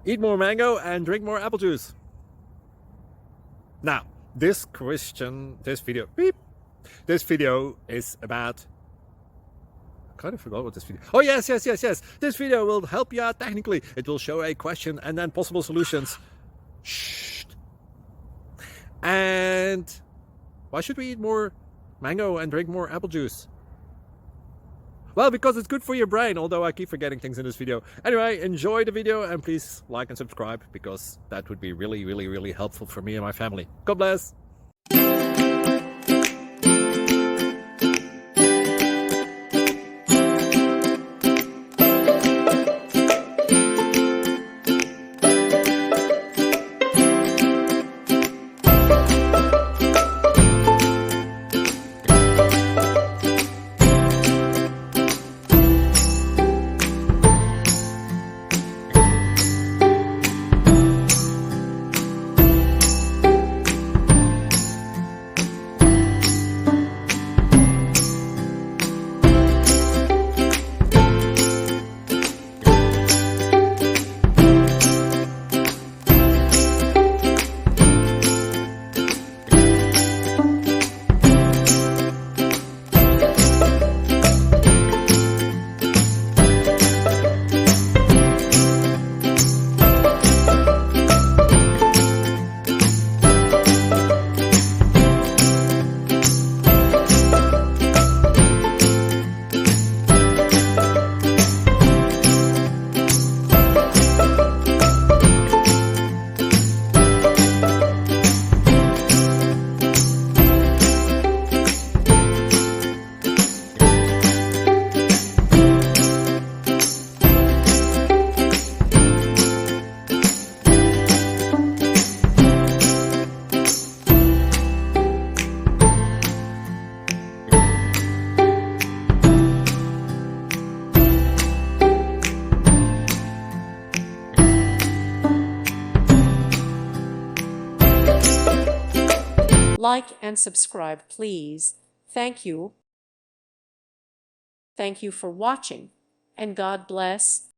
Eat more mango and drink more apple juice. Now, this video is about... I kind of forgot what this video... Oh, yes. This video will help you out technically. It will show a question and then possible solutions. Shh. And why should we eat more mango and drink more apple juice? Well, because it's good for your brain, although I keep forgetting things in this video. Anyway, enjoy the video and please like and subscribe, because that would be really helpful for me and my family. God bless! Like and subscribe, please. Thank you. Thank you for watching, and God bless.